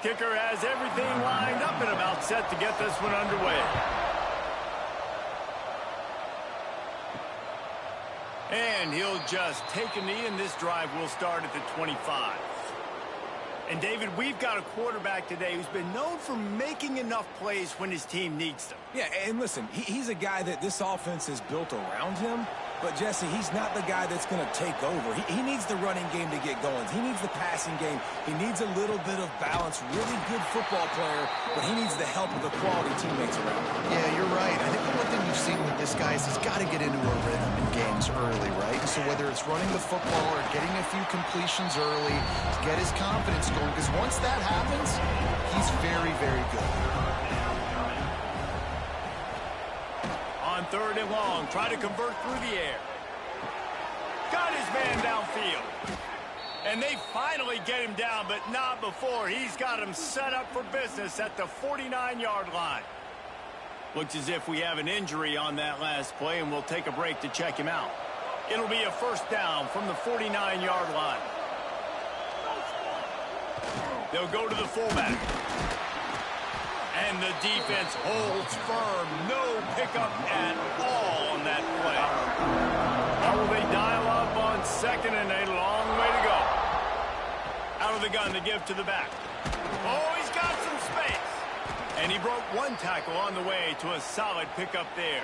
Kicker has everything lined up and about set to get this one underway. And he'll just take a knee, and this drive will start at the 25. And, David, we've got a quarterback today who's been known for making enough plays when his team needs them. Yeah, and listen, he's a guy that this offense is built around him. But, Jesse, he's not the guy that's going to take over. He needs the running game to get going. He needs the passing game. He needs a little bit of balance. Really good football player, but he needs the help of the quality teammates around him. Yeah, you're right. I think the one thing we've seen with this guy is he's got to get into a rhythm in games early, right? So whether it's running the football or getting a few completions early to get his confidence going, because once that happens, he's very, very good. On 3rd and long, try to convert through the air. Got his man downfield. And they finally get him down, but not before. He's got him set up for business at the 49-yard line. Looks as if we have an injury on that last play, and we'll take a break to check him out. It'll be a first down from the 49-yard line. They'll go to the fullback. And the defense holds firm. No pickup at all on that play. How will they dial up on 2nd and a long way to go? Out of the gun to give to the back. Oh, he's got some space. And he broke one tackle on the way to a solid pickup there.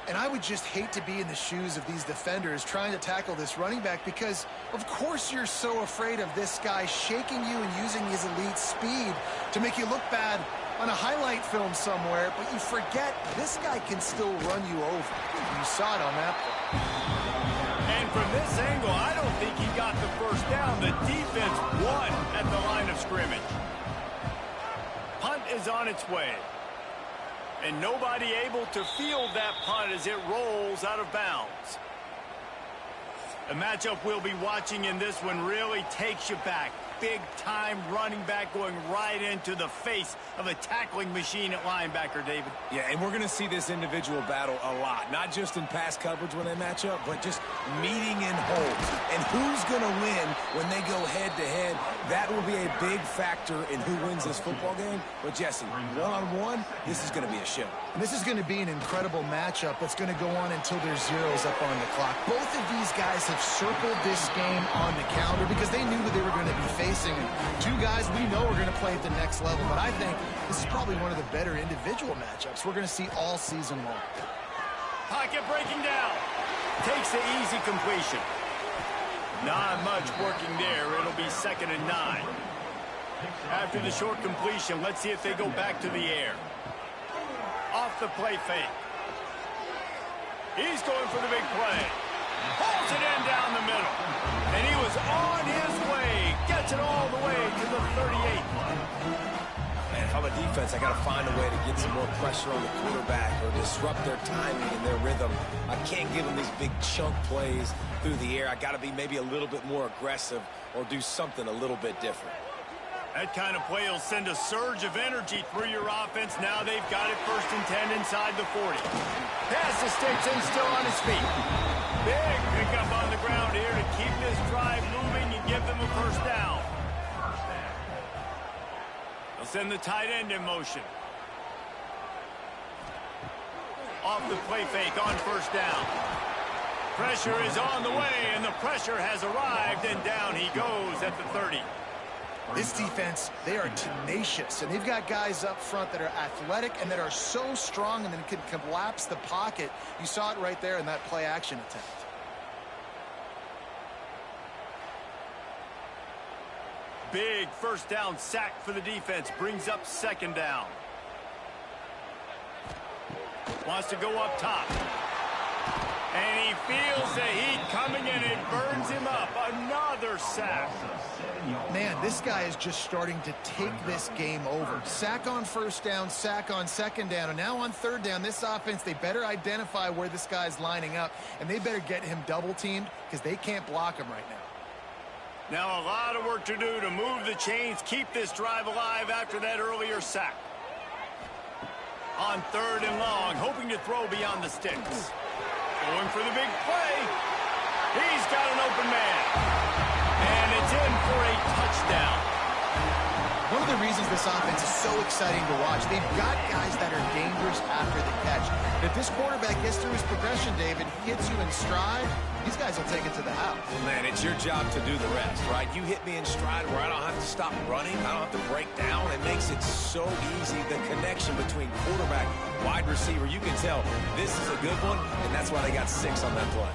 And I would just hate to be in the shoes of these defenders trying to tackle this running back because, of course, you're so afraid of this guy shaking you and using his elite speed to make you look bad on a highlight film somewhere, but you forget this guy can still run you over. You saw it on that play. And from this angle, I don't think he got the first down. The defense won at the line of scrimmage. Punt is on its way. And nobody able to field that punt as it rolls out of bounds. The matchup we'll be watching in this one really takes you back. Big-time running back going right into the face of a tackling machine at linebacker, David. Yeah, and we're going to see this individual battle a lot. Not just in pass coverage when they match up, but just meeting in holes. And who's going to win when they go head-to-head? That will be a big factor in who wins this football game. But, Jesse, one-on-one, this is going to be a show. And this is going to be an incredible matchup that's going to go on until there's zeros up on the clock. Both of these guys have circled this game on the calendar because they knew who they were going to be facing. And two guys we know are going to play at the next level. But I think this is probably one of the better individual matchups we're going to see all season long. Pocket breaking down. Takes the easy completion. Not much working there. It'll be 2nd and 9. After the short completion, let's see if they go back to the air. Off the play fake. He's going for the big play. Pulls it in down the middle. And he was on his way. Gets it all the way to the 38. Man, if I'm a defense, I got to find a way to get some more pressure on the quarterback or disrupt their timing and their rhythm. I can't give them these big chunk plays through the air. I got to be maybe a little bit more aggressive or do something a little bit different. That kind of play will send a surge of energy through your offense. Now they've got it 1st and 10 inside the 40. Pass the sticks and still on his feet. Big pickup on the ground here to keep this drive moving and give them a first down. They'll send the tight end in motion. Off the play fake on 1st down. Pressure is on the way, and the pressure has arrived, and down he goes at the 30. This defense, they are tenacious, and they've got guys up front that are athletic and that are so strong and then can collapse the pocket. You saw it right there in that play-action attempt. Big first down sack for the defense. Brings up 2nd down. Wants to go up top. And he feels the heat coming, and it burns him up. Another sack. Man, this guy is just starting to take this game over. Sack on 1st down, sack on 2nd down, and now on 3rd down, this offense, they better identify where this guy's lining up, and they better get him double-teamed because they can't block him right now. Now a lot of work to do to move the chains, keep this drive alive after that earlier sack. On 3rd and long, hoping to throw beyond the sticks. Going for the big play. He's got an open man. And it's in for a touchdown. of the reasons this offense is so exciting to watch. They've got guys that are dangerous after the catch. If this quarterback gets through his progression, David, hits you in stride, these guys will take it to the house. Man, it's your job to do the rest, right? You hit me in stride where I don't have to stop running. I don't have to break down. It makes it so easy. The connection between quarterback, wide receiver, you can tell this is a good one, and that's why they got 6 on that play.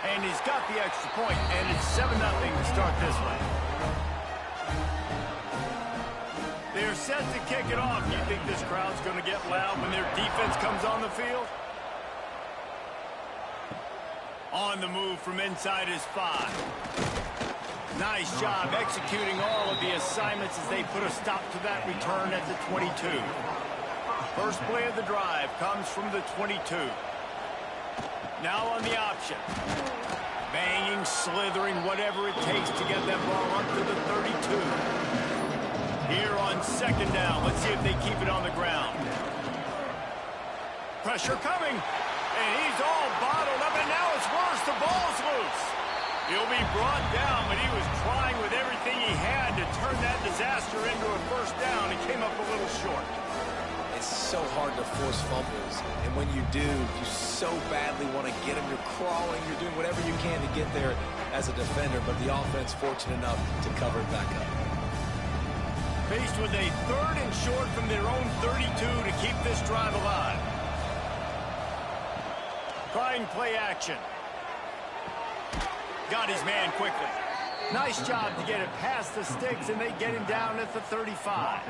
And he's got the extra point, and it's 7-0 to start this one. They're set to kick it off. You think this crowd's going to get loud when their defense comes on the field? On the move from inside his 5. Nice job executing all of the assignments as they put a stop to that return at the 22. First play of the drive comes from the 22. Now on the option. Banging, slithering, whatever it takes to get that ball up to the 32. Here on second down, let's see if they keep it on the ground. Pressure coming, and he's all bottled up, and now it's worse. The ball's loose. He'll be brought down, but he was trying with everything he had to turn that disaster into a first down and came up a little short. It's so hard to force fumbles, and when you do, you so badly want to get them. You're crawling, you're doing whatever you can to get there as a defender, but the offense fortunate enough to cover it back up. Faced with a 3rd and short from their own 32 to keep this drive alive. Trying play action. Got his man quickly. Nice job to get it past the sticks, and they get him down at the 35.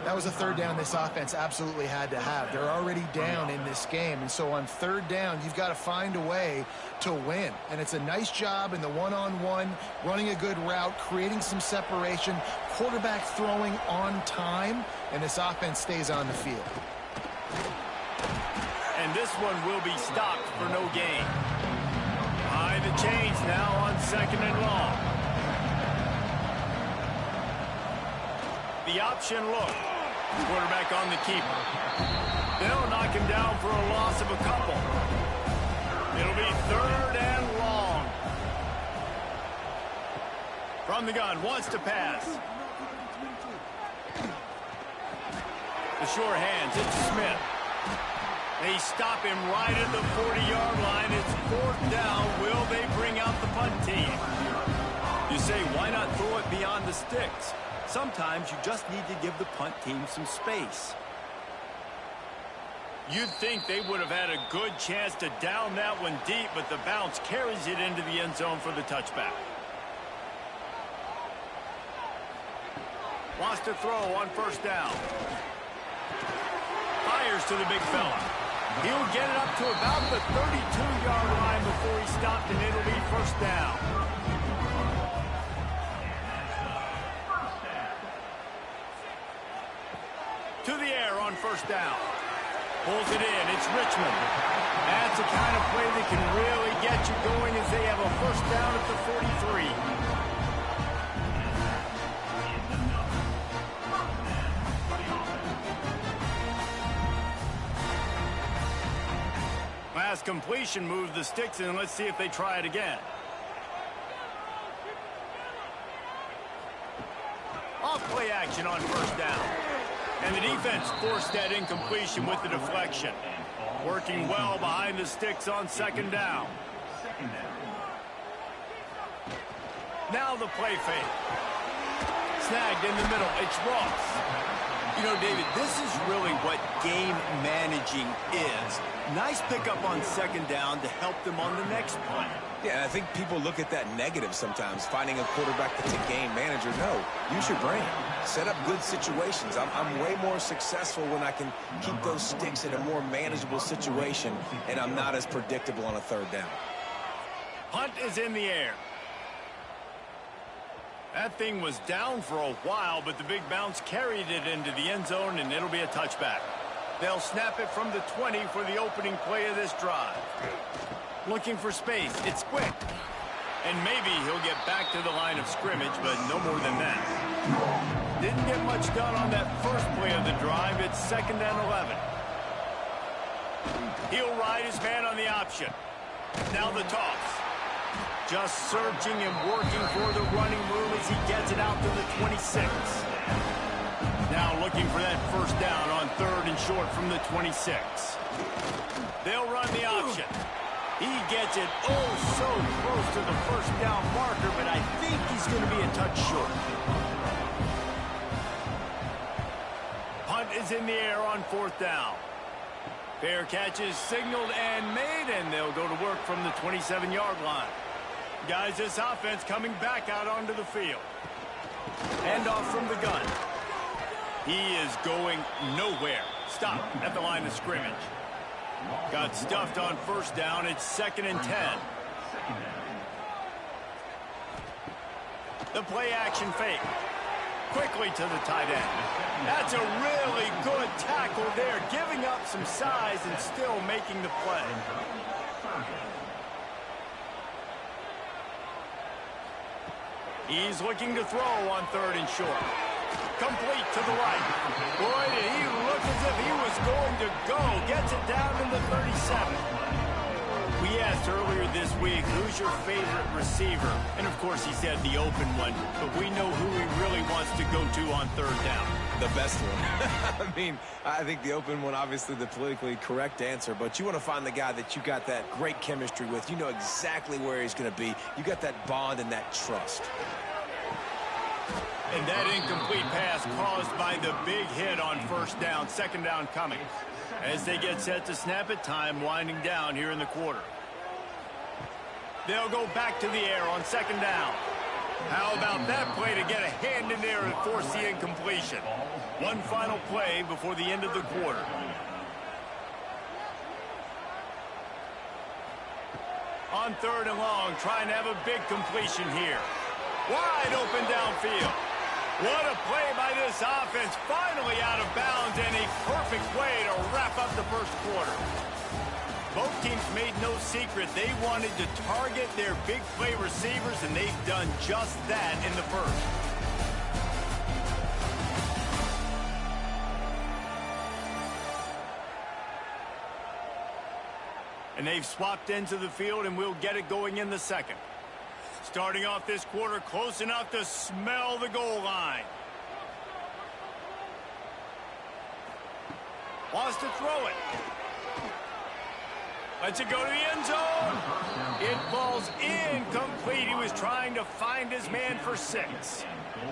That was a 3rd down this offense absolutely had to have. They're already down in this game, and so on 3rd down, you've got to find a way to win. And it's a nice job in the one-on-one, running a good route, creating some separation, quarterback throwing on time, and this offense stays on the field. And this one will be stopped for no gain. High the chains now on 2nd and long. The option look. Quarterback on the keeper. They'll knock him down for a loss of a couple. It'll be 3rd and long. From the gun, wants to pass. The sure hands, it's Smith. They stop him right at the 40-yard line. It's 4th down. Will they bring out the punt team? You say, why not throw it beyond the sticks? Sometimes you just need to give the punt team some space. You'd think they would have had a good chance to down that one deep, but the bounce carries it into the end zone for the touchback. Wants to throw on 1st down. Fires to the big fella. He'll get it up to about the 32-yard line before he stopped, and it'll be 1st down. To the air on 1st down. Pulls it in. It's Richmond. That's the kind of play that can really get you going as they have a 1st down at the 43. Pass completion moves the sticks in. Let's see if they try it again. Off play action on 1st down. And the defense forced that incompletion with the deflection. Working well behind the sticks on 2nd down. Now the play fake. Snagged in the middle. It's Ross. You know, David, this is really what game managing is. Nice pickup on 2nd down to help them on the next play. Yeah, I think people look at that negative sometimes, finding a quarterback that's a game manager. No, use your brain. Set up good situations. I'm way more successful when I can keep those sticks in a more manageable situation, and I'm not as predictable on a 3rd down. Punt is in the air. That thing was down for a while, but the big bounce carried it into the end zone, and it'll be a touchback. They'll snap it from the 20 for the opening play of this drive. Looking for space. It's quick. And maybe he'll get back to the line of scrimmage, but no more than that. Didn't get much done on that first play of the drive. It's 2nd and 11. He'll ride his man on the option. Now the toss. just searching and working for the running room as he gets it out to the 26. Now looking for that first down on 3rd and short from the 26. They'll run the option. He gets it oh so close to the first down marker, but I think he's going to be a touch short. Punt is in the air on 4th down. Fair catch is signaled and made, and they'll go to work from the 27-yard line. Guys, this offense coming back out onto the field. Hand off from the gun. He is going nowhere. Stop at the line of scrimmage. Got stuffed on first down. It's 2nd and 10. The play action fake. Quickly to the tight end. That's a really good tackle there, giving up some size and still making the play. He's looking to throw on 3rd and short. Complete to the right. Boy, did he look as if he was going to go. Gets it down to the 37. We asked earlier this week, who's your favorite receiver? And, of course, he said the open one. But we know who he really wants to go to on 3rd down. The best one. I mean, I think the open one, obviously the politically correct answer, but you want to find the guy that you got that great chemistry with. You know exactly where he's going to be. You got that bond and that trust. And that incomplete pass caused by the big hit on first down, 2nd down coming. As they get set to snap it, time winding down here in the quarter. They'll go back to the air on 2nd down. How about that play to get a hand in there and force the incompletion? One final play before the end of the quarter. On 3rd and long, trying to have a big completion here. Wide open downfield. What a play by this offense. Finally out of bounds, and a perfect way to wrap up the first quarter. Both teams made no secret they wanted to target their big play receivers, and they've done just that in the first. And they've swapped into the field, and we'll get it going in the second. Starting off this quarter close enough to smell the goal line. Wants to throw it. Lets it go to the end zone. It falls incomplete. He was trying to find his man for 6.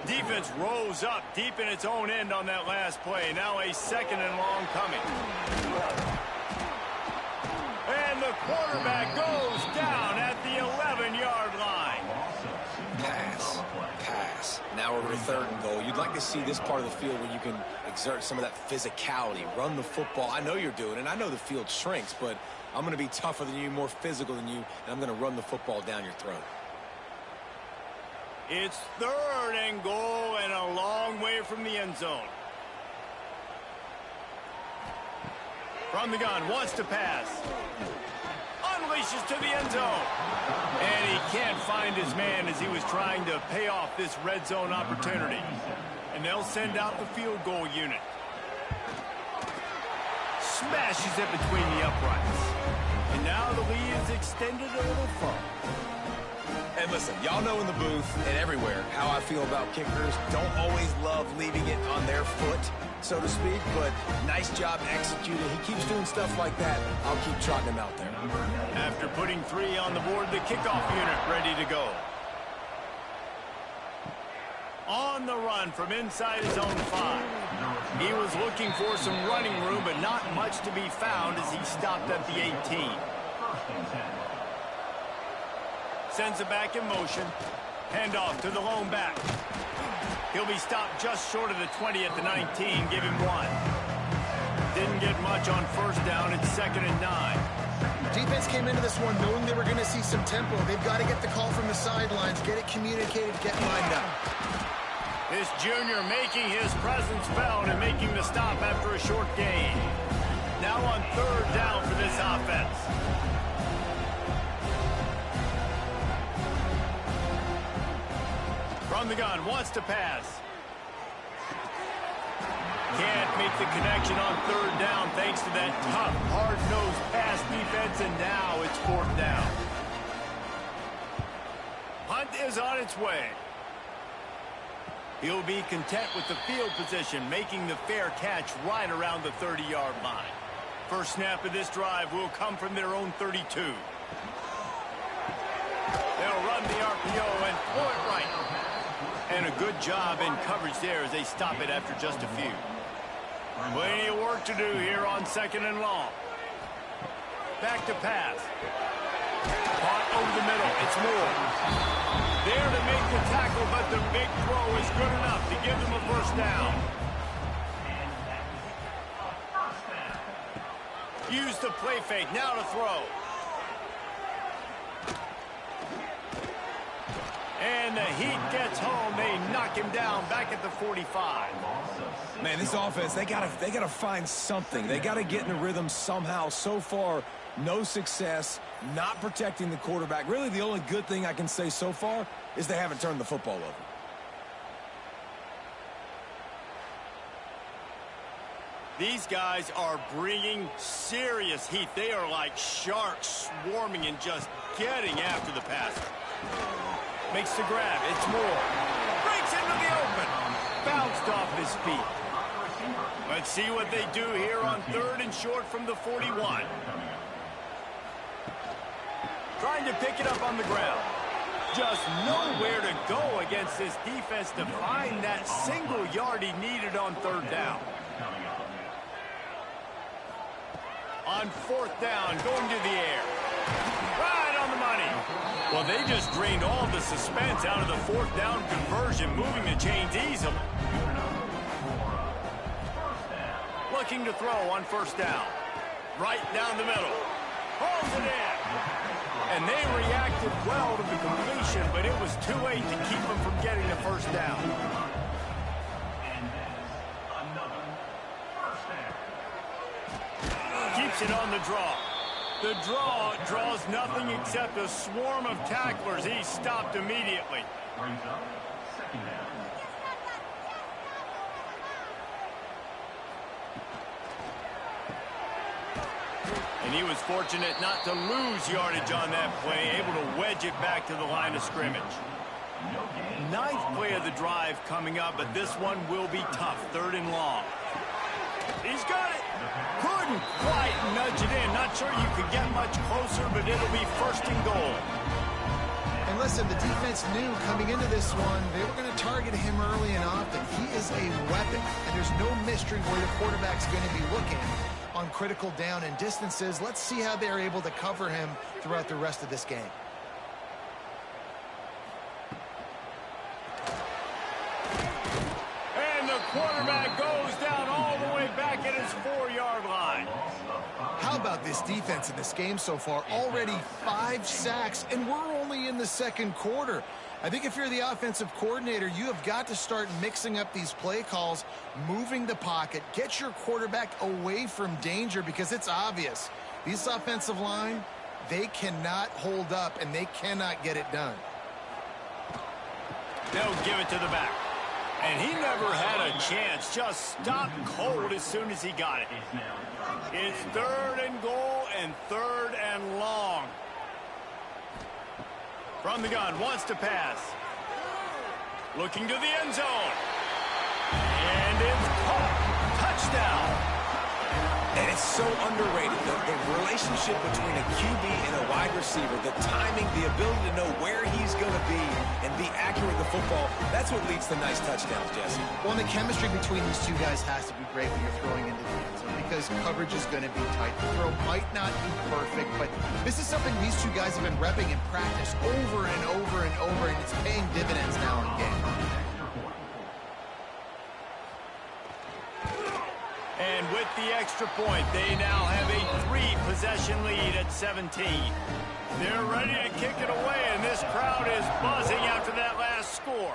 Defense rose up deep in its own end on that last play. Now a 2nd and long coming. And the quarterback goes down at the 11-yard line. Pass. Now we're at 3rd and goal. You'd like to see this part of the field where you can exert some of that physicality, run the football. I know you're doing it, and I know the field shrinks, but I'm going to be tougher than you, more physical than you, and I'm going to run the football down your throat. It's 3rd and goal and a long way from the end zone. From the gun, wants to pass. Unleashes to the end zone. And he can't find his man as he was trying to pay off this red zone opportunity. And they'll send out the field goal unit. Smashes it between the uprights. And now the lead is extended a little further. And listen, y'all know in the booth and everywhere how I feel about kickers. Don't always love leaving it on their foot, so to speak, but nice job executing. He keeps doing stuff like that. I'll keep trotting him out there. After putting 3 on the board, the kickoff unit ready to go. On the run from inside his own 5. He was looking for some running room, but not much to be found as he stopped at the 18. Sends it back in motion. Handoff to the lone back. He'll be stopped just short of the 20 at the 19. Give him 1. Didn't get much on first down. It's 2nd and 9. Defense came into this one knowing they were going to see some tempo. They've got to get the call from the sidelines, get it communicated, get lined up. This junior making his presence felt and making the stop after a short gain. Now on 3rd down for this offense. From the gun, wants to pass. Can't make the connection on 3rd down thanks to that tough, hard-nosed pass defense, and now it's 4th down. is on its way. He'll be content with the field position, making the fair catch right around the 30-yard line. First snap of this drive will come from their own 32. They'll run the RPO and pull it right. And a good job in coverage there as they stop it after just a few. Plenty of work to do here on 2nd and long. Back to pass. Caught over the middle. It's Moore. There to make the tackle, but the big throw is good enough to give them a first down. Use the play fake. Now to throw. And the Heat gets home. They knock him down back at the 45. Man, this offense, they gotta find something. They gotta get in a rhythm somehow. So far, no success, not protecting the quarterback. Really, the only good thing I can say so far is they haven't turned the football over. These guys are bringing serious heat. They are like sharks swarming and just getting after the passer. Makes the grab. It's Moore. Breaks into the open. Bounced off his feet. Let's see what they do here on 3rd and short from the 41. Trying to pick it up on the ground. Just nowhere to go against this defense to find that single yard he needed on 3rd down. On 4th down, going to the air. Right on the money. Well, they just drained all the suspense out of the 4th down conversion, moving the chains easily. Looking to throw on 1st down. Right down the middle. Holds it in. And they reacted well to the completion, but it was too late to keep them from getting the 1st down. Keeps it on the draw. The draw draws nothing except a swarm of tacklers. He's stopped immediately. And he was fortunate not to lose yardage on that play, able to wedge it back to the line of scrimmage. 9th play of the drive coming up, but this one will be tough. 3rd and long. He's got it. Couldn't quite nudge it in. Not sure you could get much closer, but it'll be 1st and goal. And listen, the defense knew coming into this one, they were going to target him early and often. He is a weapon, and there's no mystery where the quarterback's going to be looking on critical down and distances. Let's see how they're able to cover him throughout the rest of this game. And the quarterback goes down all the way back at his 4-yard line. How about this defense in this game so far? Already 5 sacks, and we're only in the 2nd quarter. I think if you're the offensive coordinator, you have got to start mixing up these play calls, moving the pocket, get your quarterback away from danger, because it's obvious. These offensive line, they cannot hold up, and they cannot get it done. They'll give it to the back. And he never had a chance. Just stopped cold as soon as he got it. It's 3rd and goal and 3rd and long. From the gun, wants to pass. Looking to the end zone. And it's caught. Touchdown. And it's so underrated, the relationship between a QB and a wide receiver, the timing, the ability to know where he's going to be and be accurate with the football, that's what leads to nice touchdowns, Jesse. Well, the chemistry between these two guys has to be great when you're throwing into the end zone, because coverage is going to be tight. The throw might not be perfect, but this is something these two guys have been repping in practice over and over and over, and it's paying dividends now in game. And with the extra point, they now have a 3-possession lead at 17. They're ready to kick it away, and this crowd is buzzing after that last score.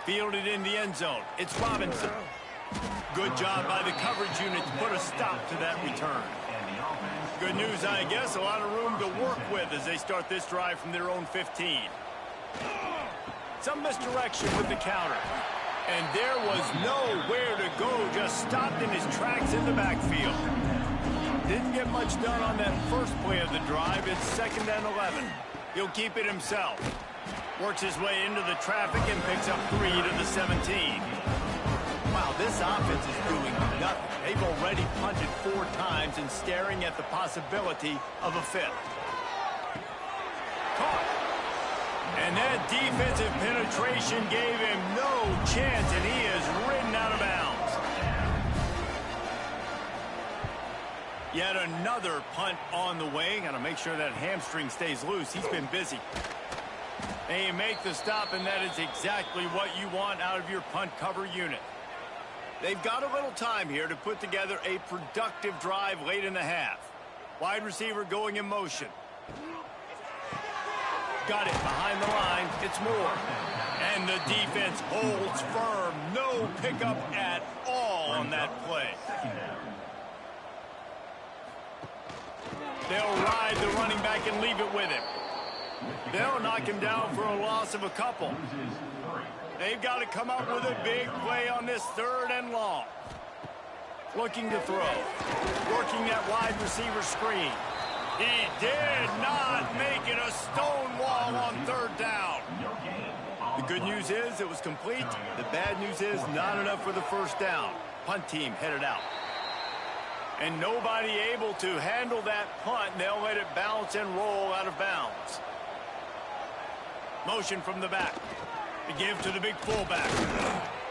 Fielded in the end zone. It's Robinson. Good job by the coverage unit to put a stop to that return. Good news, I guess. A lot of room to work with as they start this drive from their own 15. Some misdirection with the counter. And there was nowhere to go, just stopped in his tracks in the backfield. Didn't get much done on that first play of the drive. It's 2nd and 11. He'll keep it himself. Works his way into the traffic and picks up 3 to the 17. Wow, this offense is doing nothing. They've already punted 4 times and staring at the possibility of a 5th. Caught. And that defensive penetration gave him no chance, and he is ridden out of bounds. Yet another punt on the way. Got to make sure that hamstring stays loose. He's been busy. And you make the stop, and that is exactly what you want out of your punt cover unit. They've got a little time here to put together a productive drive late in the half. Wide receiver going in motion. Got it behind the line. It's Moore. And the defense holds firm. No pickup at all on that play. They'll ride the running back and leave it with him. They'll knock him down for a loss of a couple. They've got to come up with a big play on this 3rd and long. Looking to throw. Working that wide receiver screen. He did not make it a stone wall on 3rd down. The good news is it was complete. The bad news is not enough for the 1st down. Punt team headed out. And nobody able to handle that punt. They'll let it bounce and roll out of bounds. Motion from the back. To give to the big fullback.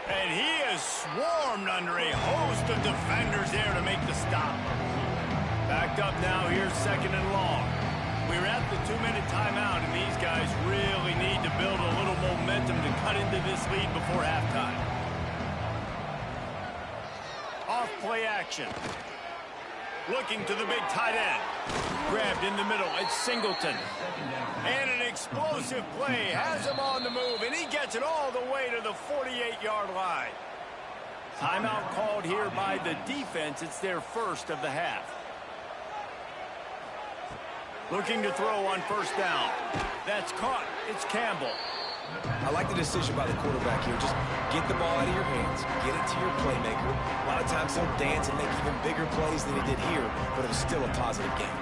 And he is swarmed under a host of defenders there to make the stop. Backed up now, here's 2nd and long. We're at the 2-minute timeout, and these guys really need to build a little momentum to cut into this lead before halftime. Off play action. Looking to the big tight end. Grabbed in the middle. It's Singleton. And an explosive play. Has him on the move, and he gets it all the way to the 48-yard line. Timeout called here by the defense. It's their 1st of the half. Looking to throw on 1st down. That's caught. It's Campbell. I like the decision by the quarterback here. Just get the ball out of your hands. Get it to your playmaker. A lot of times he'll dance and make even bigger plays than he did here, but it was still a positive game.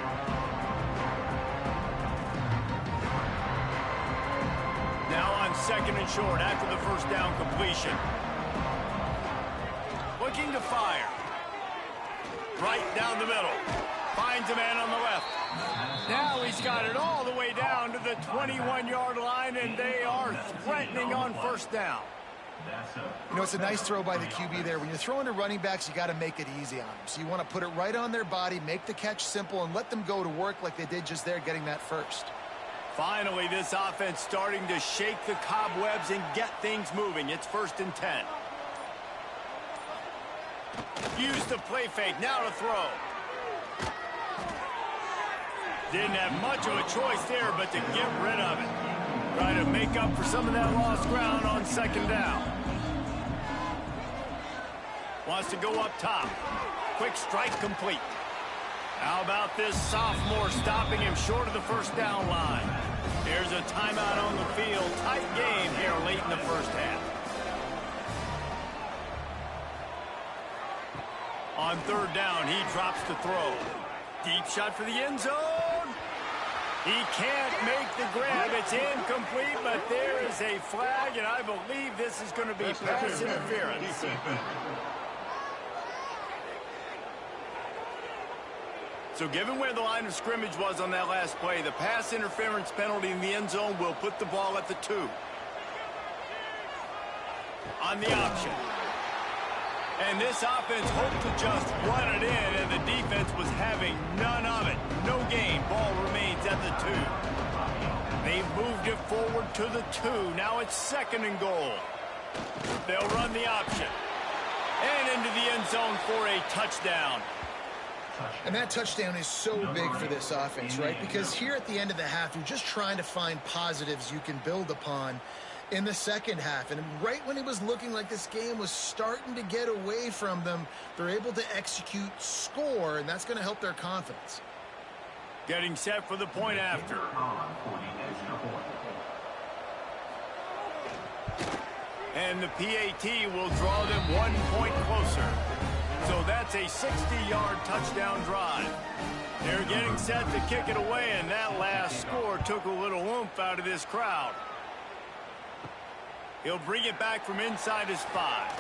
Now on 2nd and short after the 1st down completion. Looking to fire. Right down the middle. Finds a man on the left. Now he's got it all the way down to the 21-yard line, and they are threatening on 1st down. You know, it's a nice throw by the QB there. When you're throwing to running backs, you got to make it easy on them. So you want to put it right on their body, make the catch simple, and let them go to work like they did just there, getting that 1st. Finally, this offense starting to shake the cobwebs and get things moving. It's 1st and 10. Use the play fake. Now to throw. Didn't have much of a choice there, but to get rid of it. Try to make up for some of that lost ground on 2nd down. Wants to go up top. Quick strike complete. How about this sophomore stopping him short of the 1st down line? There's a timeout on the field. Tight game here late in the 1st half. On 3rd down, he drops to throw. Deep shot for the end zone. He can't make the grab. It's incomplete, but there is a flag, and I believe this is going to be pass interference. So given where the line of scrimmage was on that last play, the pass interference penalty in the end zone will put the ball at the 2. On the option. And this offense hoped to just run it in, and the defense was having none of it. No gain. Ball remains at the 2. They've moved it forward to the 2. Now it's 2nd and goal. They'll run the option. And into the end zone for a touchdown. And that touchdown is so big for this offense, right? Because here at the end of the half, you're just trying to find positives you can build upon in the 2nd half. And right when it was looking like this game was starting to get away from them, they're able to execute, score, and that's going to help their confidence. Getting set for the point after. And the PAT will draw them 1 point closer. So that's a 60-yard touchdown drive. They're getting set to kick it away, and that last score took a little oomph out of this crowd. He'll bring it back from inside his 5.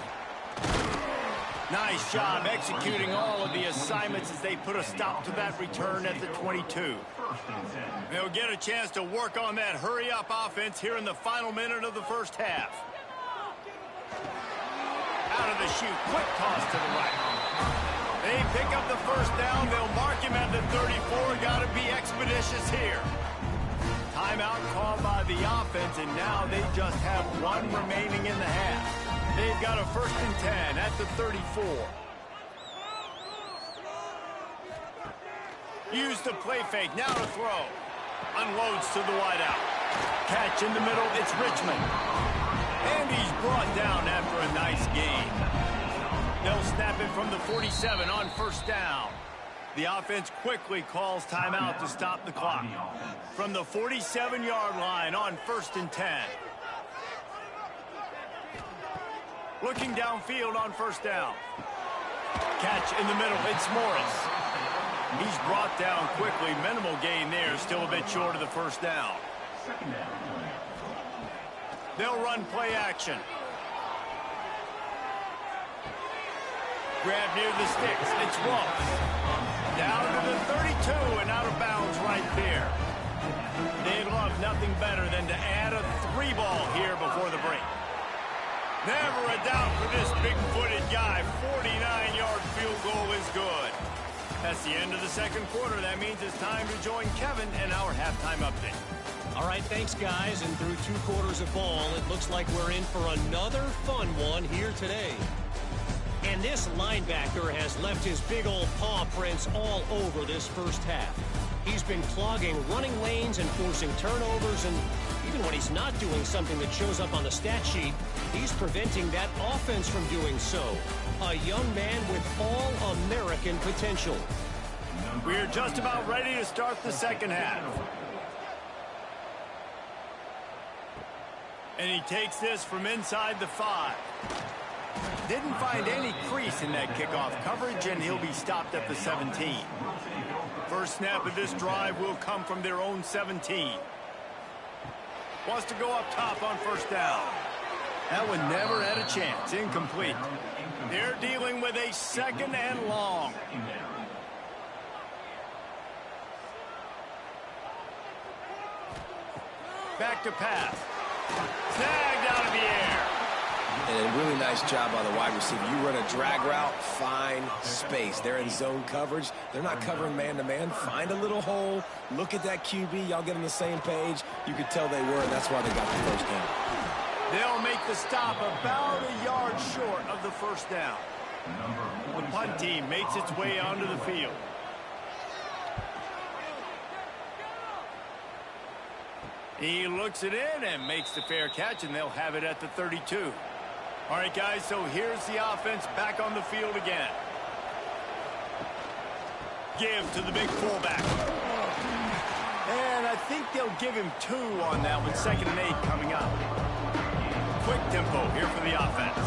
Nice job executing all of the assignments as they put a stop to that return at the 22. They'll get a chance to work on that hurry-up offense here in the final minute of the first half. Out of the chute, quick toss to the right. They pick up the first down. They'll mark him at the 34. Got to be expeditious here. Timeout called by the offense, and now they just have one remaining in the half. They've got a 1st and 10 at the 34. Use the play fake, now to throw. Unloads to the wideout. Catch in the middle, it's Richmond. And he's brought down after a nice gain. They'll snap it from the 47 on 1st down. The offense quickly calls timeout to stop the clock. From the 47-yard line on 1st and 10. Looking downfield on 1st down. Catch in the middle, it's Morris. He's brought down quickly. Minimal gain there, still a bit short of the 1st down. They'll run play action. Grab near the sticks, it's Ross. Down to the 32 and out of bounds right there. They love nothing better than to add a 3-ball here before the break. Never a doubt for this big-footed guy. 49-yard field goal is good. That's the end of the 2nd quarter. That means it's time to join Kevin and our halftime update. All right, thanks, guys. And through 2 quarters of ball, it looks like we're in for another fun one here today. And this linebacker has left his big old paw prints all over this first half. He's been clogging running lanes and forcing turnovers, and even when he's not doing something that shows up on the stat sheet, he's preventing that offense from doing so. A young man with all-American potential. We're just about ready to start the 2nd half. And he takes this from inside the 5. Didn't find any crease in that kickoff coverage, and he'll be stopped at the 17. First snap of this drive will come from their own 17. Wants to go up top on 1st down. That one never had a chance. Incomplete. They're dealing with a 2nd and long. Back to pass. Snagged out of the air. And a really nice job by the wide receiver. You run a drag route, find space. They're in zone coverage. They're not covering man-to-man. Find a little hole. Look at that QB. Y'all get on the same page. You could tell they were, and that's why they got the 1st down. They'll make the stop about a yard short of the 1st down. The punt team makes its way onto the field. He looks it in and makes the fair catch, and they'll have it at the 32. All right, guys, so here's the offense back on the field again. Give to the big fullback. And I think they'll give him 2 on that one. 2nd and 8 coming up. Quick tempo here for the offense.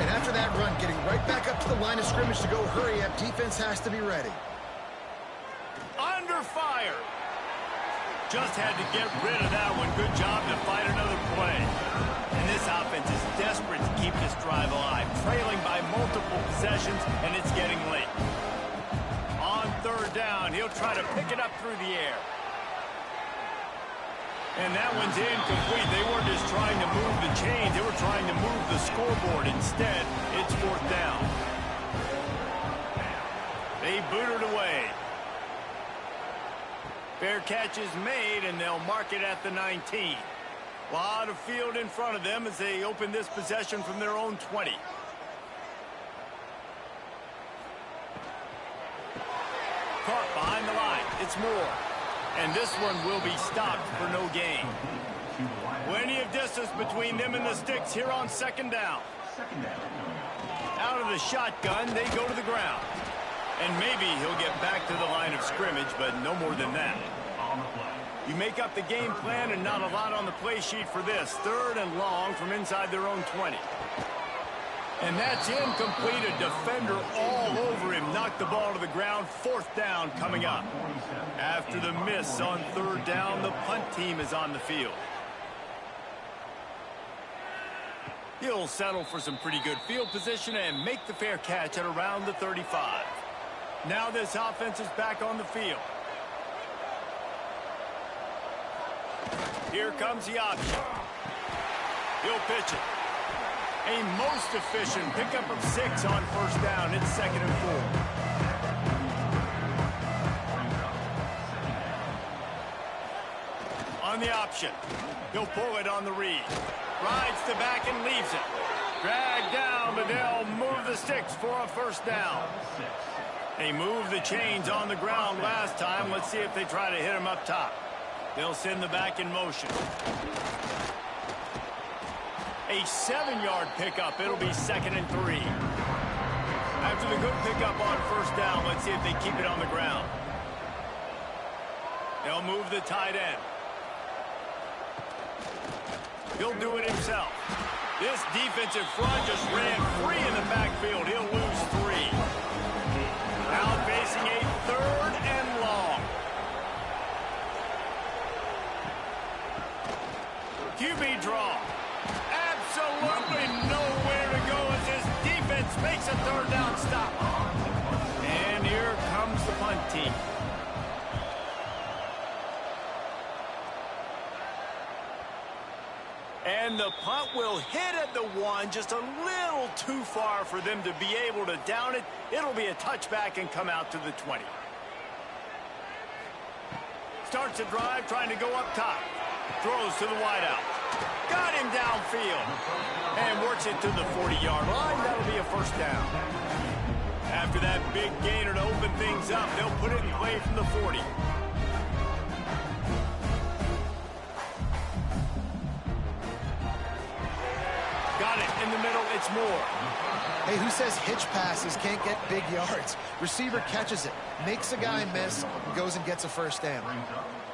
And after that run, getting right back up to the line of scrimmage to go hurry up, defense has to be ready. Under fire. Just had to get rid of that one. Good job to fight another play. And this offense is desperate to keep this drive alive. Trailing by multiple possessions, and it's getting late. On 3rd down, he'll try to pick it up through the air. And that one's incomplete. They weren't just trying to move the chains. They were trying to move the scoreboard. Instead, it's 4th down. They boot it away. Fair catch is made, and they'll mark it at the 19. A lot of field in front of them as they open this possession from their own 20. Caught behind the line. It's Moore. And this one will be stopped for no gain. Plenty of distance between them and the sticks here on 2nd down. Out of the shotgun, they go to the ground. And maybe he'll get back to the line of scrimmage, but no more than that. You make up the game plan and not a lot on the play sheet for this. 3rd and long from inside their own 20. And that's incomplete. A defender all over him. Knocked the ball to the ground. 4th down coming up. After the miss on 3rd down, the punt team is on the field. He'll settle for some pretty good field position and make the fair catch at around the 35. Now this offense is back on the field. Here comes the option. He'll pitch it. A most efficient pickup of 6 on 1st down. It's 2nd and 4. On the option. He'll pull it on the read. Rides the back and leaves it. Dragged down, but they'll move the sticks for a 1st down. They moved the chains on the ground last time. Let's see if they try to hit him up top. They'll send the back in motion. A 7-yard pickup. It'll be 2nd and 3. After the good pickup on 1st down, let's see if they keep it on the ground. They'll move the tight end. He'll do it himself. This defensive front just ran free in the backfield. He'll lose 3. Now facing a 3rd and long. QB draw. Absolutely nowhere to go as this defense makes a 3rd down stop. And here comes the punt team. And the punt will hit at the 1, just a little too far for them to be able to down it. It'll be a touchback and come out to the 20. Starts a drive trying to go up top. Throws to the wideout. Got him downfield. And works it to the 40-yard line. That'll be a 1st down. After that big gainer to open things up, they'll put it in play from the 40. Got it in the middle. It's Moore. Hey, who says hitch passes can't get big yards? Receiver catches it, makes a guy miss, and goes and gets a 1st down.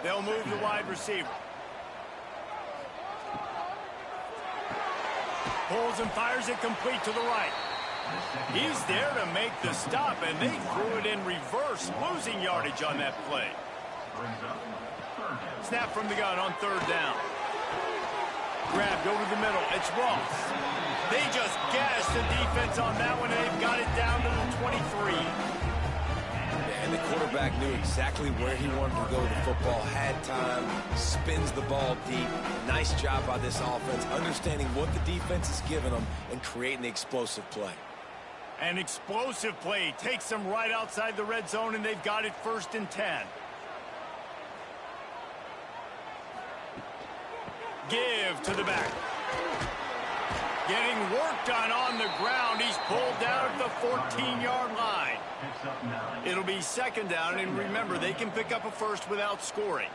They'll move the wide receiver. Pulls and fires it complete to the right. He's there to make the stop, and they threw it in reverse, losing yardage on that play. Snap from the gun on 3rd down. Grabbed over the middle. It's Ross. They just gashed the defense on that one, and they've got it down to the 23. And the quarterback knew exactly where he wanted to go with the football, had time, spins the ball deep. Nice job by this offense, understanding what the defense is giving them and creating the explosive play. An explosive play takes them right outside the red zone, and they've got it 1st and 10. Give to the back. Getting work done on the ground. He's pulled down at the 14-yard line. It'll be 2nd down, and remember, they can pick up a 1st without scoring.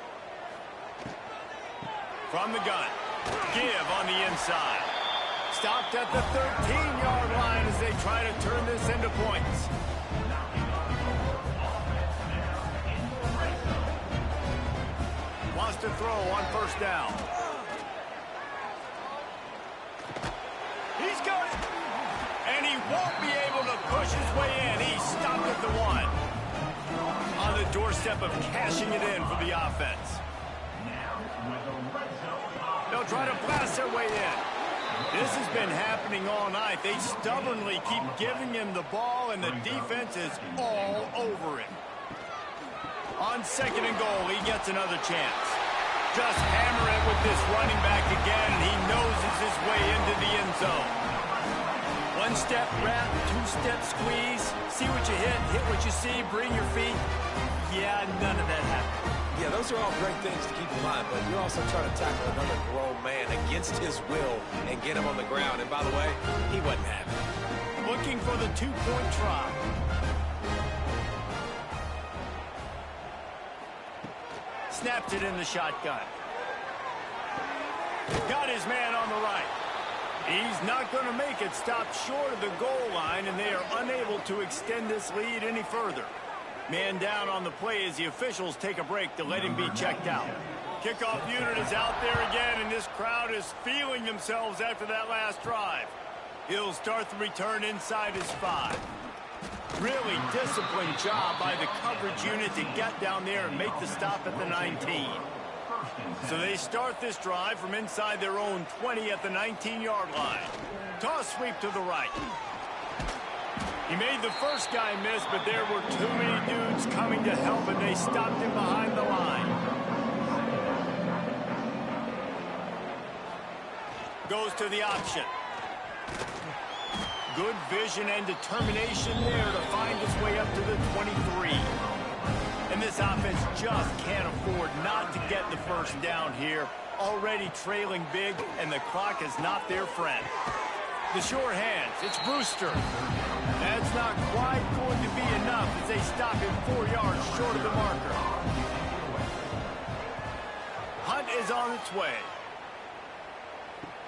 From the gun. Give on the inside. Stopped at the 13-yard line as they try to turn this into points. Wants to throw on 1st down. He's got it. And he won't be able to push his way in. He's stopped at the 1. On the doorstep of cashing it in for the offense. They'll try to blast their way in. This has been happening all night. They stubbornly keep giving him the ball, and the defense is all over it. On 2nd and goal, he gets another chance. Just hammer it with this running back again, and he noses his way into the end zone. 1-step wrap, 2-step squeeze. See what you hit what you see, bring your feet. Yeah, none of that happened. Yeah, those are all great things to keep in mind, but you're also trying to tackle another grown man against his will and get him on the ground. And by the way, he wasn't having it. Looking for the 2-point try. Snapped it in the shotgun. Got his man on the right. He's not going to make it. Stopped short of the goal line, and they are unable to extend this lead any further. Man down on the play as the officials take a break to let him be checked out. Kickoff unit is out there again, and this crowd is feeling themselves after that last drive. He'll start the return inside his 5. Really disciplined job by the coverage unit to get down there and make the stop at the 19. So they start this drive from inside their own 20 at the 19-yard line. Toss sweep to the right. He made the first guy miss, but there were too many dudes coming to help, and they stopped him behind the line. Goes to the option. Good vision and determination there to find his way up to the 23. And this offense just can't afford not to get the first down here. Already trailing big, and the clock is not their friend. The sure hands, it's Brewster. That's not quite going to be enough as they stop him 4 yards short of the marker. Hunt is on its way.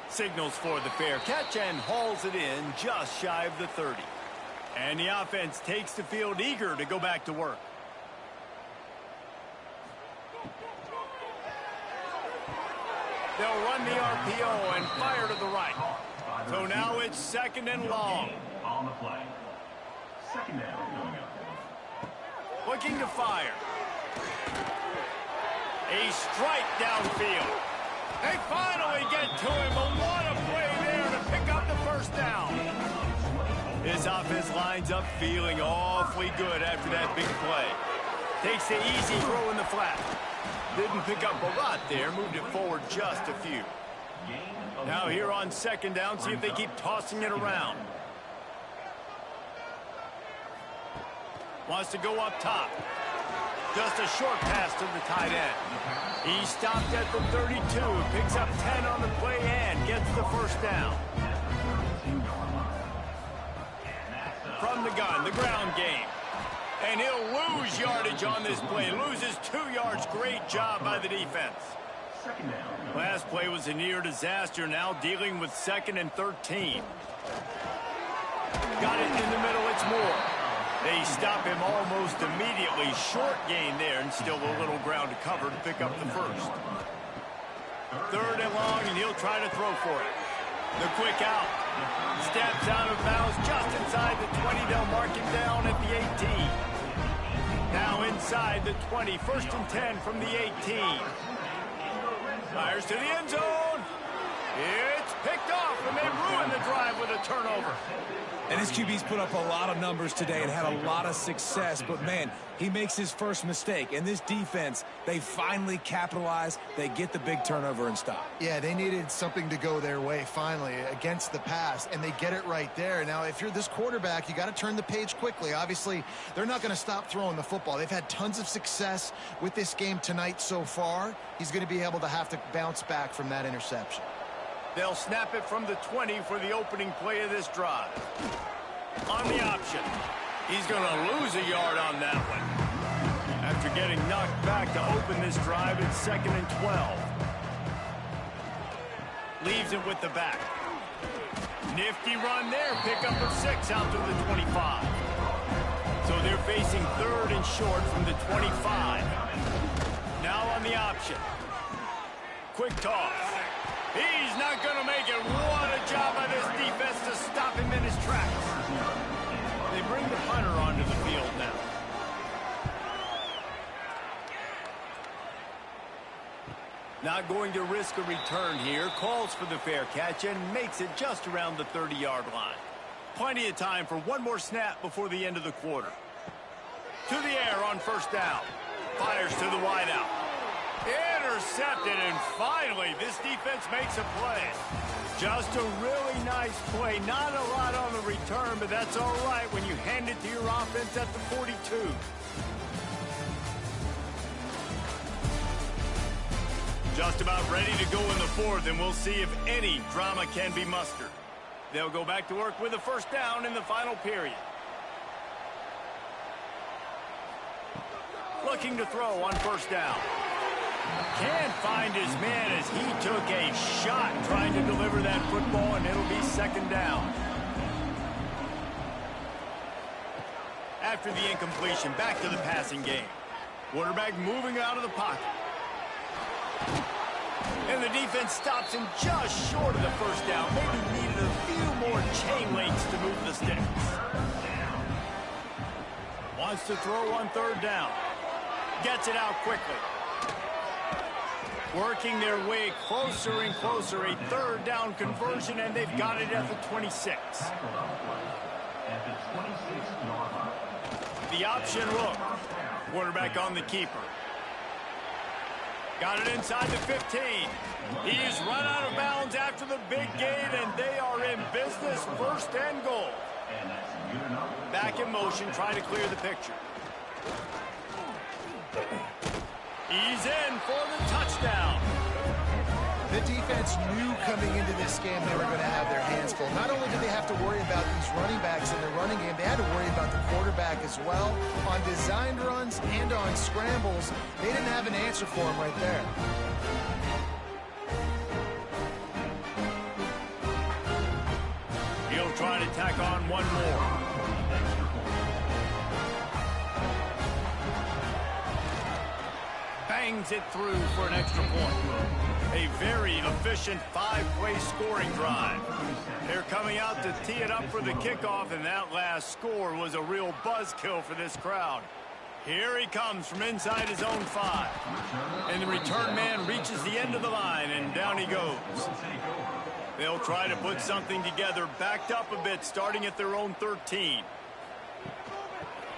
Signals for the fair catch and hauls it in just shy of the 30. And the offense takes the field eager to go back to work. They'll run the RPO and fire to the right. So now it's 2nd and long. On the play. 2nd down. Looking to fire. A strike downfield. They finally get to him, but what a play there to pick up the first down. His offense lines up feeling awfully good after that big play. Takes the easy throw in the flat. Didn't pick up a lot there, moved it forward just a few. Now here on 2nd down, see if they keep tossing it around. Wants to go up top. Just a short pass to the tight end. He stopped at the 32, picks up 10 on the play and gets the first down. From the gun, the ground game. And he'll lose yardage on this play. Loses 2 yards. Great job by the defense. Last play was a near disaster. Now dealing with 2nd and 13. Got it in the middle. It's Moore. They stop him almost immediately. Short gain there and still a little ground to cover to pick up the first. 3rd and long, and he'll try to throw for it. The quick out. Steps out of bounds just inside the 20. They'll mark him down at the 18. Now inside the 20. 1st and 10 from the 18. Fires to the end zone. It's picked off, and they ruin the drive with a turnover. And his QB's put up a lot of numbers today and had a lot of success. But, man, he makes his first mistake. And this defense, they finally capitalize. They get the big turnover and stop. Yeah, they needed something to go their way finally against the pass, and they get it right there. Now, if you're this quarterback, you got to turn the page quickly. Obviously, they're not going to stop throwing the football. They've had tons of success with this game tonight so far. He's going to be able to have to bounce back from that interception. They'll snap it from the 20 for the opening play of this drive. On the option. He's going to lose a yard on that one. After getting knocked back to open this drive, it's 2nd and 12. Leaves it with the back. Nifty run there. Pickup of 6 out to the 25. So they're facing 3rd and short from the 25. Now on the option. Quick toss. He's not going to make it. What a job by this defense to stop him in his tracks. They bring the punter onto the field now. Not going to risk a return here. Calls for the fair catch and makes it just around the 30-yard line. Plenty of time for one more snap before the end of the quarter. To the air on 1st down. Fires to the wideout. Intercepted, and finally this defense makes a play. Just a really nice play. Not a lot on the return, but that's all right when you hand it to your offense at the 42. Just about ready to go in the 4th, and we'll see if any drama can be mustered. They'll go back to work with a 1st down in the final period. Looking to throw on 1st down. Can't find his man as he took a shot trying to deliver that football, and it'll be 2nd down. After the incompletion, back to the passing game. Quarterback moving out of the pocket. And the defense stops him just short of the 1st down. Maybe needed a few more chances move the sticks. Wants to throw on third down. Gets it out quickly. Working their way closer and closer. A third down conversion, and they've got it at the 26. The option look. Quarterback on the keeper. Got it inside the 15. He's run out of bounds after the big gain, and they are in business, first and goal. Back in motion, trying to clear the picture. He's in for the touchdown. The defense knew coming into this game they were going to have their hands full. Not only did they have to worry about these running backs in their running game, they had to worry about the quarterback as well. On designed runs and on scrambles, they didn't have an answer for him right there. He'll try to tack on one more. Bangs it through for an extra point. A very efficient five-play scoring drive. They're coming out to tee it up for the kickoff, and that last score was a real buzzkill for this crowd. Here he comes from inside his own 5. And the return man reaches the end of the line, and down he goes. They'll try to put something together, backed up a bit, starting at their own 13.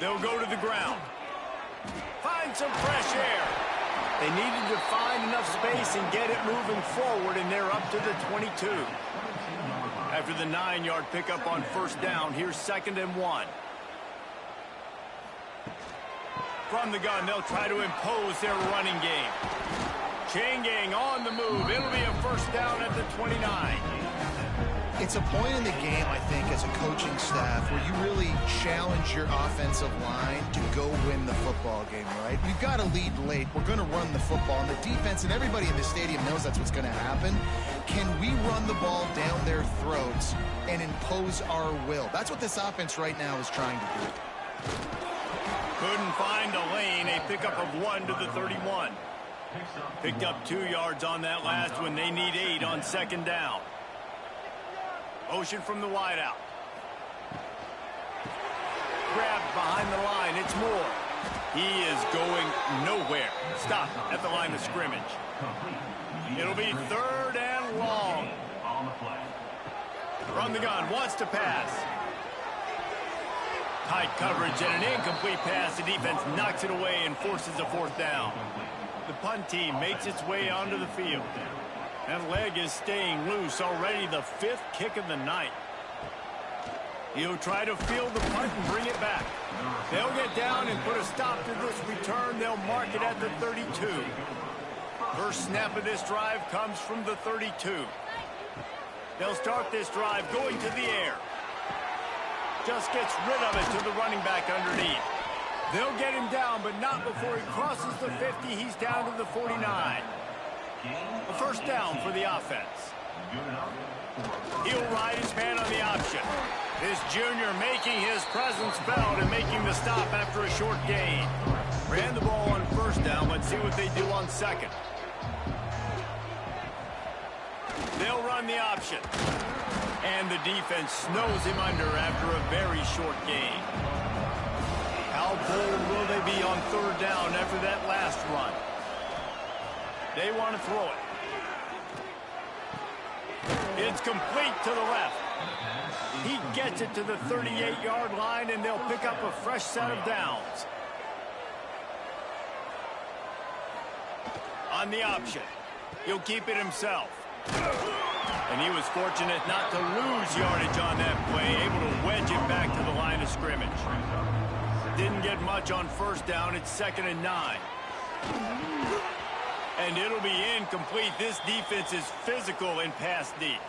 They'll go to the ground. Find some fresh air. They needed to find enough space and get it moving forward, and they're up to the 22. After the 9-yard pickup on first down, here's 2nd and 1. From the gun, they'll try to impose their running game. Chain gang on the move. It'll be a first down at the 29. It's a point in the game, I think, as a coaching staff where you really challenge your offensive line to go win the football game, right? We've got to lead late. We're going to run the football. And the defense and everybody in the stadium knows that's what's going to happen. Can we run the ball down their throats and impose our will? That's what this offense right now is trying to do. Couldn't find a lane. A pickup of 1 to the 31. Picked up 2 yards on that last one. They need 8 on 2nd down. Motion from the wideout. Grabbed behind the line. It's Moore. He is going nowhere. Stop at the line of scrimmage. It'll be 3rd and long. From the gun. Wants to pass. Tight coverage and an incomplete pass. The defense knocks it away and forces a 4th down. The punt team makes its way onto the field. That leg is staying loose. Already the 5th kick of the night. He'll try to field the punt and bring it back. They'll get down and put a stop to this return. They'll mark it at the 32. First snap of this drive comes from the 32. They'll start this drive going to the air. Just gets rid of it to the running back underneath. They'll get him down, but not before he crosses the 50. He's down to the 49. A first down for the offense. He'll ride his man on the option. This junior making his presence felt and making the stop after a short gain. Ran the ball on first down. Let's see what they do on 2nd. They'll run the option. And the defense snows him under after a very short gain. How bold will they be on 3rd down after that last run? They want to throw it. It's complete to the left. He gets it to the 38-yard line, and they'll pick up a fresh set of downs. On the option. He'll keep it himself. And he was fortunate not to lose yardage on that play, able to wedge it back to the line of scrimmage. Didn't get much on first down. It's 2nd and 9. And it'll be incomplete. This defense is physical and pass deep.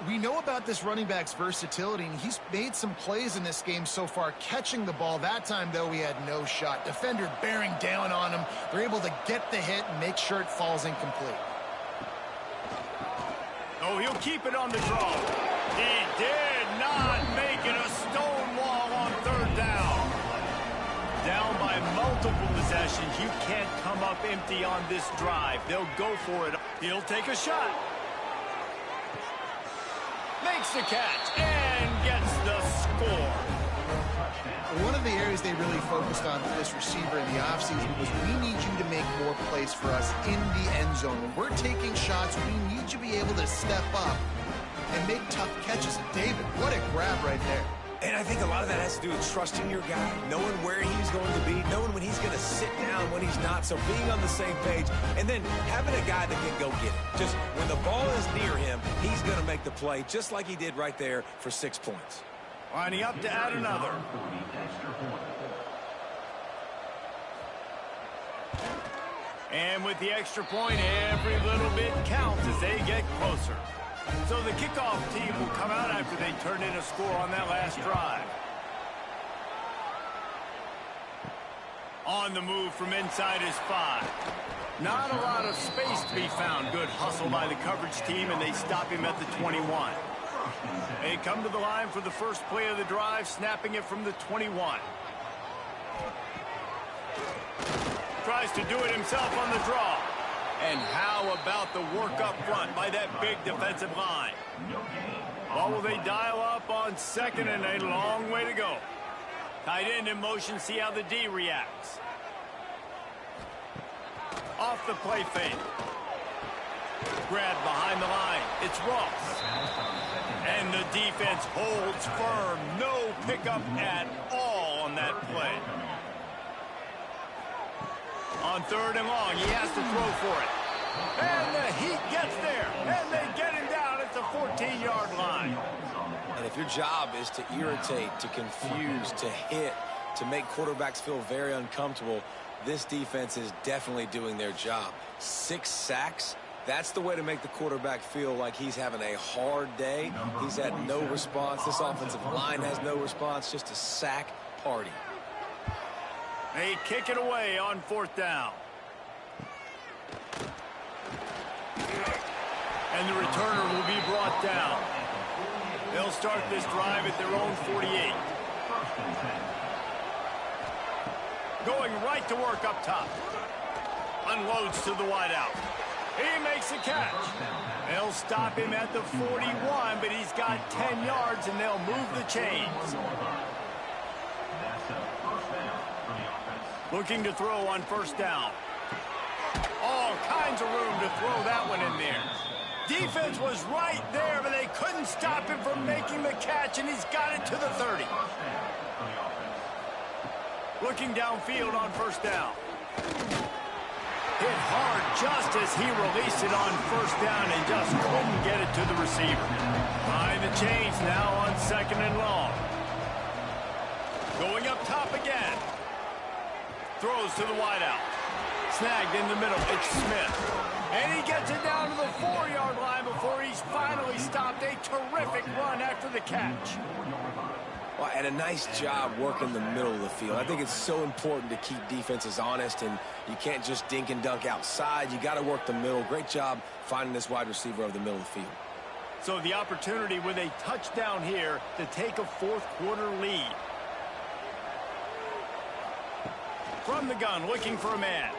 We know about this running back's versatility, and he's made some plays in this game so far, catching the ball. That time, though, he had no shot. Defender bearing down on him. They're able to get the hit and make sure it falls incomplete. Oh, he'll keep it on the draw. He did not make it a stone wall on 3rd down. Down by multiple possessions. You can't come up empty on this drive. They'll go for it. He'll take a shot. Makes the catch and gets the score. One of the areas they really focused on for this receiver in the offseason was we need you to make more plays for us in the end zone. When we're taking shots, we need you to be able to step up and make tough catches. And David, what a grab right there. And I think a lot of that has to do with trusting your guy, knowing where he's going to be, knowing when he's going to sit down, when he's not. So being on the same page, and then having a guy that can go get it. Just when the ball is near him, he's going to make the play, just like he did right there for 6 points. Lining up to add another. And with the extra point, every little bit counts as they get closer. So the kickoff team will come out after they turn in a score on that last drive. On the move from inside his 5. Not a lot of space to be found. Good hustle by the coverage team, and they stop him at the 21. They come to the line for the first play of the drive, snapping it from the 21. Tries to do it himself on the draw. And how about the work up front by that big defensive line? Well, will they dial up on second, and a long way to go. Tight end in motion, see how the D reacts. Off the play fake. Grab behind the line. It's Ross. And the defense holds firm. No pickup at all on that play. On 3rd and long, he has to throw for it. And the Heat gets there. And they get him down at the 14-yard line. And if your job is to irritate, to confuse, to hit, to make quarterbacks feel very uncomfortable, this defense is definitely doing their job. 6 sacks. That's the way to make the quarterback feel like he's having a hard day. He's had no response. This offensive line has no response. Just a sack party. They kick it away on 4th down. And the returner will be brought down. They'll start this drive at their own 48. Going right to work up top. Unloads to the wideout. He makes a catch. They'll stop him at the 41, but he's got 10 yards, and they'll move the chains. Looking to throw on 1st down. All kinds of room to throw that one in there. Defense was right there, but they couldn't stop him from making the catch, and he's got it to the 30. Looking downfield on 1st down. Hit hard just as he released it on 1st down and just couldn't get it to the receiver. Behind the chains now on 2nd and long. Going up top again. Throws to the wideout. Snagged in the middle. It's Smith. And he gets it down to the 4-yard line before he's finally stopped. A terrific run after the catch. Well, and a nice job working the middle of the field. I think it's so important to keep defenses honest, and you can't just dink and dunk outside. You got to work the middle. Great job finding this wide receiver over the middle of the field. So the opportunity with a touchdown here to take a 4th quarter lead. From the gun, looking for a man.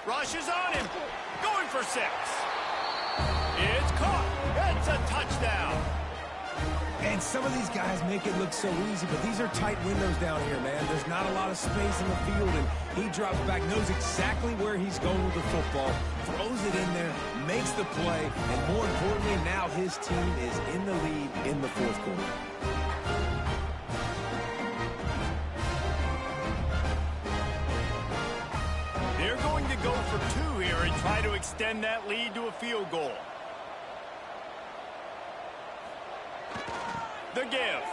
Rushes on him. Going for 6. It's caught. It's a touchdown. And some of these guys make it look so easy, but these are tight windows down here, man. There's not a lot of space in the field, and he drops back, knows exactly where he's going with the football, throws it in there, makes the play, and more importantly, now his team is in the lead in the 4th quarter. They're going to go for 2 here and try to extend that lead to a field goal. The give.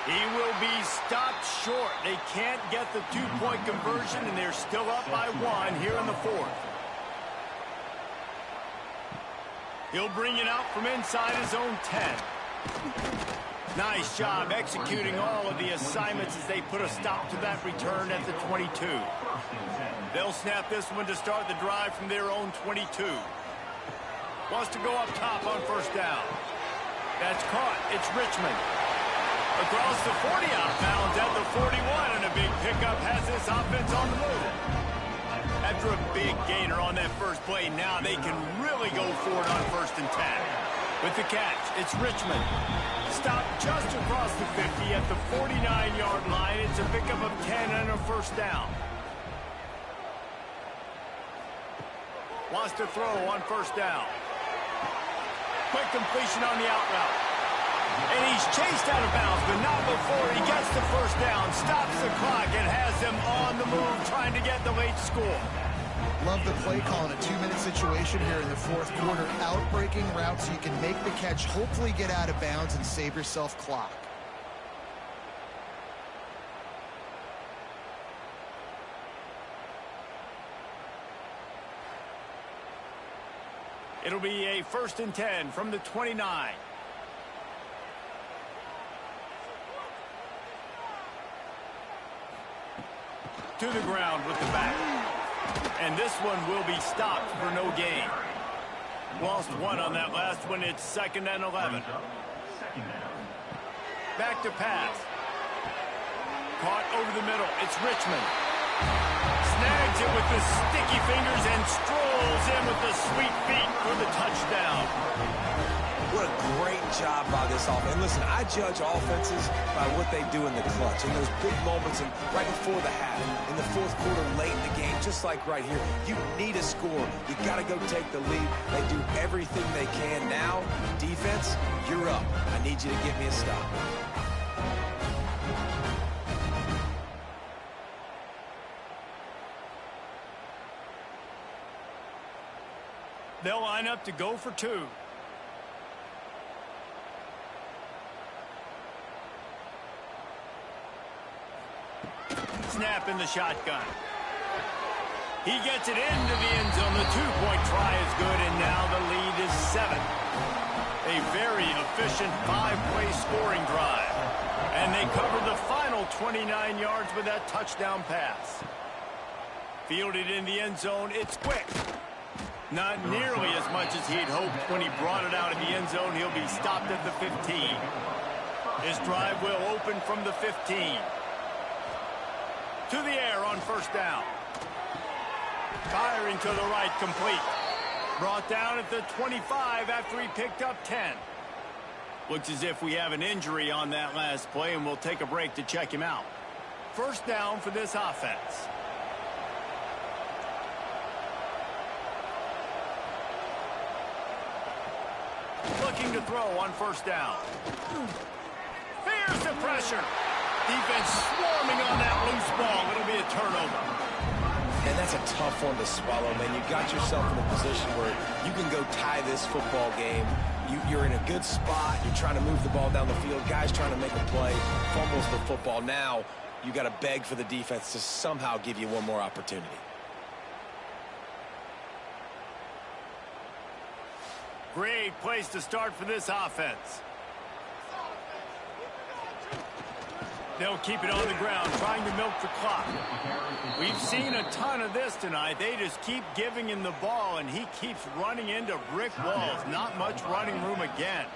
He will be stopped short. They can't get the 2-point conversion, and they're still up by 1 here in the 4th. He'll bring it out from inside his own 10. Nice job executing all of the assignments as they put a stop to that return at the 22. They'll snap this one to start the drive from their own 22. Wants to go up top on 1st down. That's caught. It's Richmond. Across the 40 outbounds at the 41, and a big pickup has this offense on the move. After a big gainer on that first play, now they can really go for it on 1st and 10. With the catch, it's Richmond. Stopped just across the 50 at the 49-yard line. It's a pickup of 10 and a first down. Wants to throw on first down. Quick completion on the out route. And he's chased out of bounds, but not before he gets the first down, stops the clock, and has them on the move trying to get the late score. Love the play call in a 2-minute situation here in the fourth quarter. Out-breaking route so you can make the catch, hopefully get out of bounds, and save yourself clock. It'll be a 1st and 10 from the 29. To the ground with the back. And this one will be stopped for no gain. Lost one on that last one. It's 2nd and 11. Back to pass. Caught over the middle. It's Richmond. Snags it with the sticky fingers and strolls in with the sweet feet for the touchdown. What a great job by this offense. And listen, I judge offenses by what they do in the clutch. In those big moments and right before the half, in the fourth quarter, late in the game, just like right here. You need a score. You got to go take the lead. They do everything they can. Now, defense, you're up. I need you to get me a stop. They'll line up to go for 2. Snap in the shotgun. He gets it into the end zone. The 2-point try is good, and now the lead is 7. A very efficient 5-play scoring drive. And they cover the final 29 yards with that touchdown pass. Fielded in the end zone. It's quick. Not nearly as much as he'd hoped when he brought it out of the end zone. He'll be stopped at the 15. His drive will open from the 15. To the air on first down. Firing to the right, complete. Brought down at the 25 after he picked up 10. Looks as if we have an injury on that last play, and we'll take a break to check him out. First down for this offense. Looking to throw on first down. Here's the pressure. Defense swarming on that loose ball. It'll be a turnover. And that's a tough one to swallow, man. You got yourself in a position where you can go tie this football game. You're in a good spot. You're trying to move the ball down the field. Guys trying to make a play. Fumbles the football. Now you got to beg for the defense to somehow give you one more opportunity. Great place to start for this offense. They'll keep it on the ground, trying to milk the clock. We've seen a ton of this tonight. They just keep giving him the ball, and he keeps running into brick walls. Not much running room again.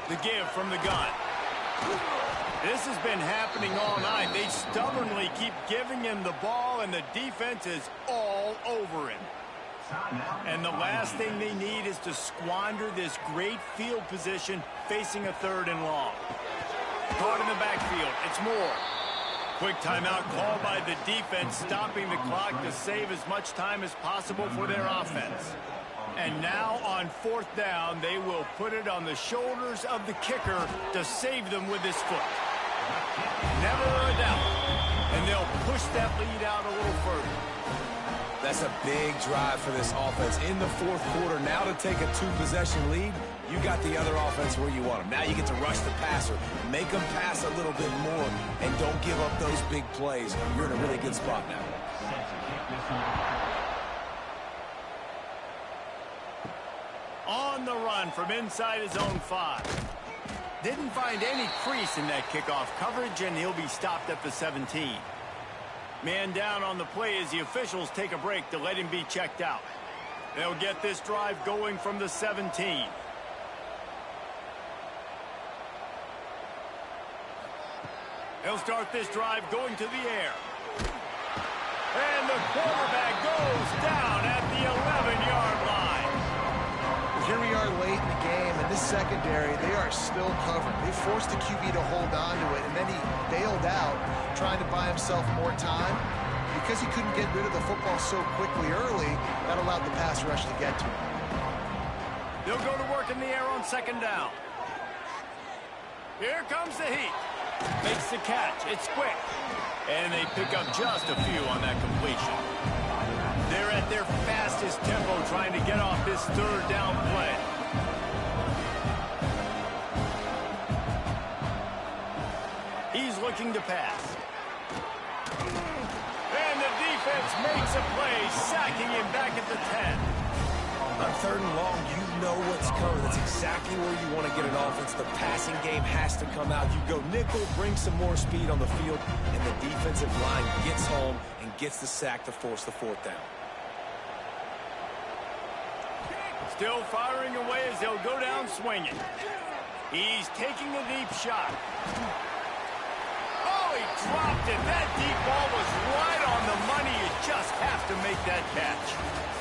The give from the gun. This has been happening all night. They stubbornly keep giving him the ball, and the defense is all over him. And the last thing they need is to squander this great field position facing a 3rd and long. Caught in the backfield. It's Moore. Quick timeout called by the defense, stopping the clock to save as much time as possible for their offense. And now on 4th down, they will put it on the shoulders of the kicker to save them with his foot. Never a doubt. And they'll push that lead out a little further. That's a big drive for this offense in the fourth quarter. Now to take a 2-possession lead, you got the other offense where you want them. Now you get to rush the passer, make them pass a little bit more, and don't give up those big plays. You're in a really good spot now. On the run from inside his own 5. Didn't find any crease in that kickoff coverage, and he'll be stopped at the 17. Man down on the play as the officials take a break to let him be checked out. They'll get this drive going from the 17. They'll start this drive going to the air. And the quarterback goes down at the 11-yard line. this secondary, they are still covered. They forced the QB to hold on to it, and then he bailed out, trying to buy himself more time. Because he couldn't get rid of the football so quickly early, that allowed the pass rush to get to him. They'll go to work in the air on second down. Here comes the heat. Makes the catch. It's quick. And they pick up just a few on that completion. They're at their fastest tempo trying to get off this third down play. He's looking to pass. And the defense makes a play, sacking him back at the 10. On third and long, you know what's coming. That's exactly where you want to get an offense. The passing game has to come out. You go nickel, bring some more speed on the field, and the defensive line gets home and gets the sack to force the fourth down. Still firing away as they'll go down swinging. He's taking a deep shot. Oh, he dropped it. That deep ball was right on the money. You just have to make that catch.